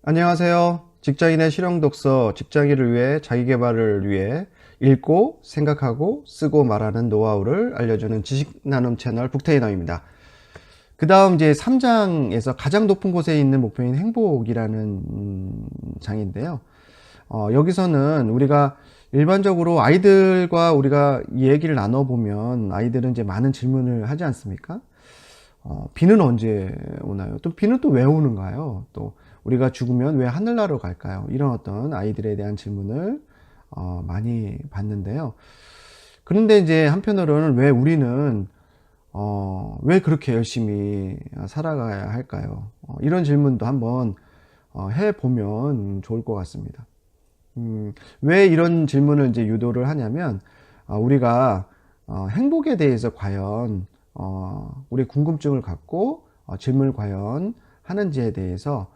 안녕하세요. 직장인의 실용 독서, 직장인을 위해 자기계발을 위해 읽고 생각하고 쓰고 말하는 노하우를 알려주는 지식 나눔 채널 북테이너입니다. 그 다음 이제 3장에서 가장 높은 곳에 있는 목표인 행복이라는 장인데요. 여기서는 우리가 일반적으로 아이들과 우리가 얘기를 나눠보면 아이들은 이제 많은 질문을 하지 않습니까? 비는 언제 오나요? 또 비는 또 왜 오는가요? 또 우리가 죽으면 왜 하늘나라로 갈까요? 이런 어떤 아이들에 대한 질문을 많이 받는데요. 그런데 이제 한편으로는 왜 우리는 왜 그렇게 열심히 살아가야 할까요? 이런 질문도 한번 해보면 좋을 것 같습니다. 왜 이런 질문을 이제 유도를 하냐면, 우리가 행복에 대해서 과연 우리 궁금증을 갖고 질문을 과연 하는지에 대해서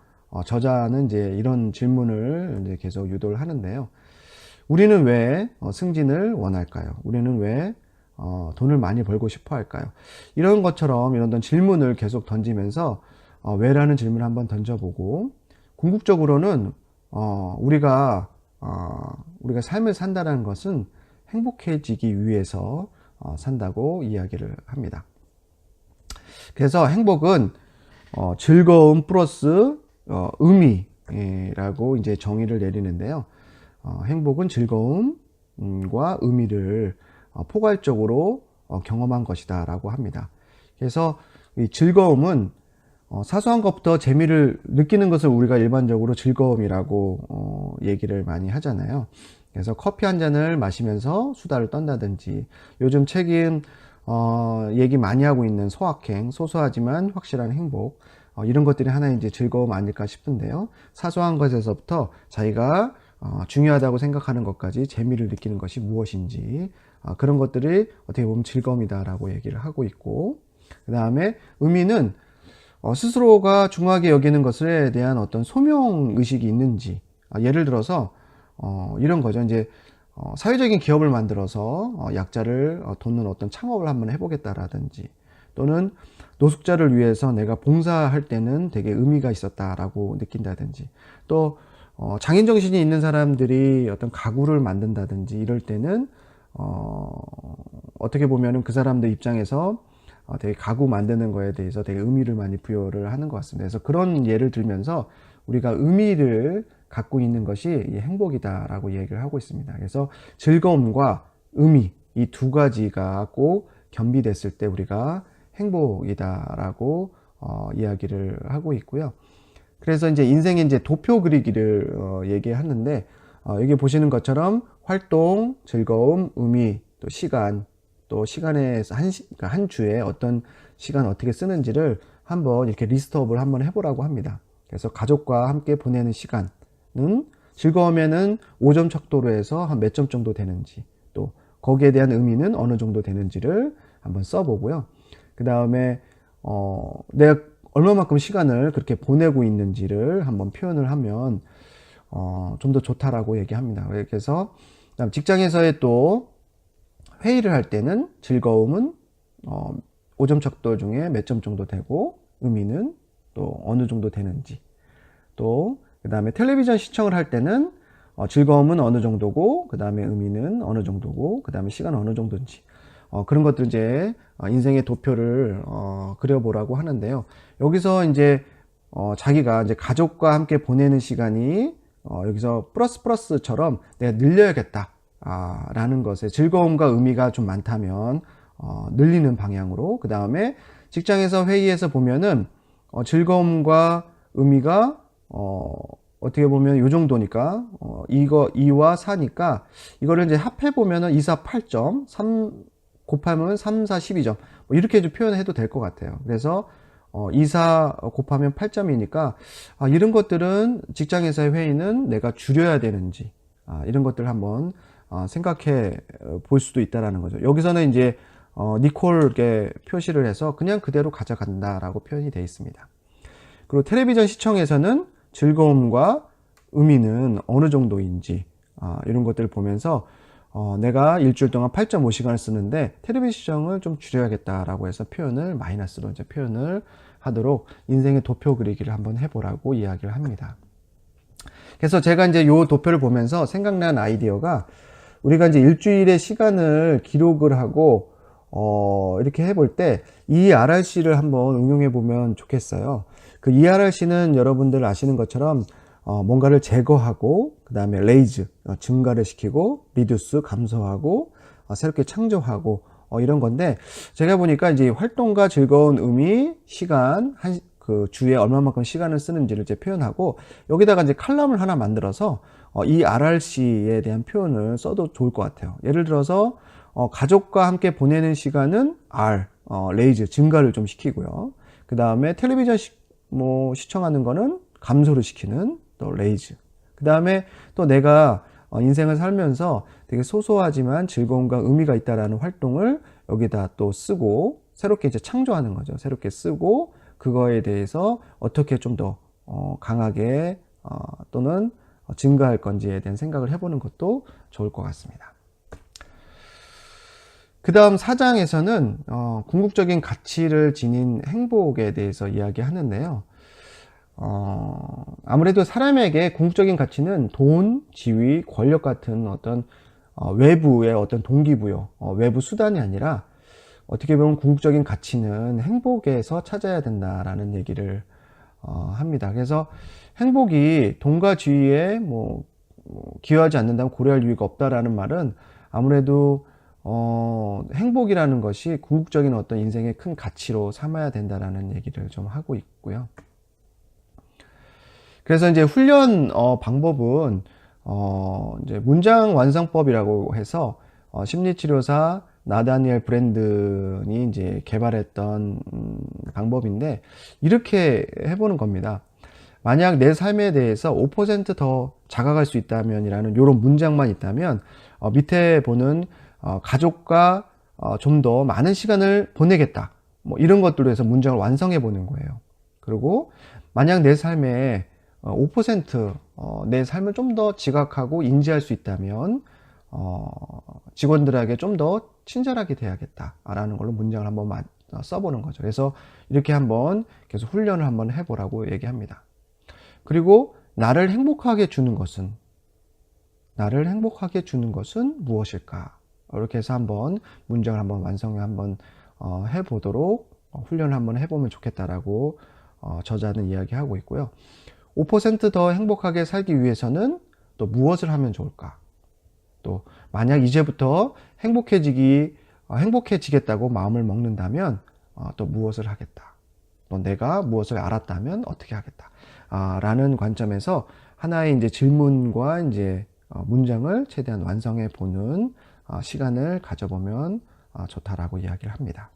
저자는 이제 이런 질문을 이제 계속 유도를 하는데요. 우리는 왜 승진을 원할까요? 우리는 왜 돈을 많이 벌고 싶어 할까요? 이런 것처럼 이런 어떤 질문을 계속 던지면서 왜라는 질문을 한번 던져보고, 궁극적으로는 우리가 삶을 산다는 것은 행복해지기 위해서 산다고 이야기를 합니다. 그래서 행복은 즐거움 플러스 의미라고 이제 정의를 내리는데요. 행복은 즐거움과 의미를 포괄적으로 경험한 것이다라고 합니다. 그래서 이 즐거움은 사소한 것부터 재미를 느끼는 것을 우리가 일반적으로 즐거움이라고 얘기를 많이 하잖아요. 그래서 커피 한 잔을 마시면서 수다를 떤다든지, 요즘 책임 얘기 많이 하고 있는 소확행, 소소하지만 확실한 행복, 이런 것들이 하나의 이제 즐거움 아닐까 싶은데요. 사소한 것에서부터 자기가 중요하다고 생각하는 것까지 재미를 느끼는 것이 무엇인지, 그런 것들이 어떻게 보면 즐거움이다라고 얘기를 하고 있고, 그 다음에 의미는 스스로가 중요하게 여기는 것에 대한 어떤 소명 의식이 있는지, 예를 들어서 이런 거죠. 이제 사회적인 기업을 만들어서 약자를 돕는 어떤 창업을 한번 해보겠다라든지, 또는 노숙자를 위해서 내가 봉사할 때는 되게 의미가 있었다라고 느낀다든지, 또 장인 정신이 있는 사람들이 어떤 가구를 만든다든지 이럴 때는 어떻게 보면은 그 사람들 입장에서 되게 가구 만드는 거에 대해서 되게 의미를 많이 부여를 하는 것 같습니다. 그래서 그런 예를 들면서 우리가 의미를 갖고 있는 것이 행복이다라고 얘기를 하고 있습니다. 그래서 즐거움과 의미, 이 두 가지가 꼭 겸비됐을 때 우리가 행복이다라고 이야기를 하고 있고요. 그래서 이제 인생의 이제 도표 그리기를 얘기하는데, 여기 보시는 것처럼 활동, 즐거움, 의미, 또 시간, 또 시간에서 그러니까 한 주에 어떤 시간 어떻게 쓰는지를 한번 이렇게 리스트업을 한번 해보라고 합니다. 그래서 가족과 함께 보내는 시간은 즐거움에는 5점 척도로 해서 한 몇 점 정도 되는지, 또 거기에 대한 의미는 어느 정도 되는지를 한번 써보고요. 그 다음에 내가 얼마만큼 시간을 그렇게 보내고 있는지를 한번 표현을 하면 좀 더 좋다라고 얘기합니다. 그래서 직장에서의 또 회의를 할 때는 즐거움은 5점 척도 중에 몇 점 정도 되고, 의미는 또 어느 정도 되는지, 또 그 다음에 텔레비전 시청을 할 때는 즐거움은 어느 정도고, 그 다음에 의미는 어느 정도고, 그 다음에 시간은 어느 정도인지, 그런 것들 이제 인생의 도표를 그려보라고 하는데요. 여기서 이제 자기가 이제 가족과 함께 보내는 시간이 여기서 플러스처럼 내가 늘려야겠다 라는 것에 즐거움과 의미가 좀 많다면 늘리는 방향으로, 그 다음에 직장에서 회의에서 보면은 즐거움과 의미가 어떻게 보면 요 정도니까 이거 2와 4니까 이거를 이제 합해 보면은 2, 4, 8점, 3 곱하면 3, 4, 12점, 뭐 이렇게 좀 표현해도 될 것 같아요. 그래서 2, 4 곱하면 8점이니까 이런 것들은 직장에서의 회의는 내가 줄여야 되는지, 이런 것들을 한번 생각해 볼 수도 있다라는 거죠. 여기서는 이제 니콜게 표시를 해서 그냥 그대로 가져간다라고 표현이 되어 있습니다. 그리고 텔레비전 시청에서는 즐거움과 의미는 어느 정도인지, 이런 것들을 보면서 내가 일주일 동안 8.5시간을 쓰는데 텔레비전 시청을 좀 줄여야겠다라고 해서 표현을 마이너스로 이제 표현을 하도록 인생의 도표 그리기를 한번 해보라고 이야기를 합니다. 그래서 제가 이제 요 도표를 보면서 생각난 아이디어가 우리가 이제 일주일의 시간을 기록을 하고 이렇게 해볼 때 ERRC를 한번 응용해 보면 좋겠어요. 그 ERRC는 여러분들 아시는 것처럼 뭔가를 제거하고 그 다음에 레이즈 증가를 시키고 리듀스 감소하고 새롭게 창조하고 이런 건데, 제가 보니까 이제 활동과 즐거운 의미, 시간, 그 주에 얼마만큼 시간을 쓰는지를 이제 표현하고 여기다가 이제 칼럼을 하나 만들어서 이 RRC에 대한 표현을 써도 좋을 것 같아요. 예를 들어서 가족과 함께 보내는 시간은 R, 레이즈 증가를 좀 시키고요. 그 다음에 텔레비전 시청하는 거는 감소를 시키는 또 레이즈. 그 다음에 또 내가 인생을 살면서 되게 소소하지만 즐거움과 의미가 있다라는 활동을 여기다 또 쓰고 새롭게 이제 창조하는 거죠. 새롭게 쓰고 그거에 대해서 어떻게 좀 더 강하게 또는 증가할 건지에 대한 생각을 해보는 것도 좋을 것 같습니다. 그 다음 4장에서는 궁극적인 가치를 지닌 행복에 대해서 이야기하는데요. 아무래도 사람에게 궁극적인 가치는 돈, 지위, 권력 같은 어떤 외부의 어떤 동기부여, 외부 수단이 아니라 어떻게 보면 궁극적인 가치는 행복에서 찾아야 된다라는 얘기를 합니다. 그래서 행복이 돈과 지위에 기여하지 않는다면 고려할 이유가 없다라는 말은 아무래도 행복이라는 것이 궁극적인 어떤 인생의 큰 가치로 삼아야 된다라는 얘기를 좀 하고 있고요. 그래서 이제 훈련 방법은 이제 문장 완성법이라고 해서 심리치료사 나다니엘 브랜든이 이제 개발했던 방법인데, 이렇게 해보는 겁니다. 만약 내 삶에 대해서 5% 더 자각할 수 있다면이라는 이런 문장만 있다면 밑에 보는 가족과 좀 더 많은 시간을 보내겠다, 이런 것들로 해서 문장을 완성해 보는 거예요. 그리고 만약 내 삶에 5% 내 삶을 좀 더 지각하고 인지할 수 있다면 직원들에게 좀 더 친절하게 돼야겠다라는 걸로 문장을 한번 써보는 거죠. 그래서 이렇게 한번 계속 훈련을 한번 해보라고 얘기합니다. 그리고 나를 행복하게 주는 것은 무엇일까? 이렇게 해서 한번 문장을 한번 완성을 한번 해보도록 훈련을 한번 해보면 좋겠다라고 저자는 이야기하고 있고요. 5% 더 행복하게 살기 위해서는 또 무엇을 하면 좋을까? 또 만약 이제부터 행복해지겠다고 마음을 먹는다면 또 무엇을 하겠다? 또 내가 무엇을 알았다면 어떻게 하겠다? 라는 관점에서 하나의 이제 질문과 이제 문장을 최대한 완성해 보는 시간을 가져보면 좋다라고 이야기를 합니다.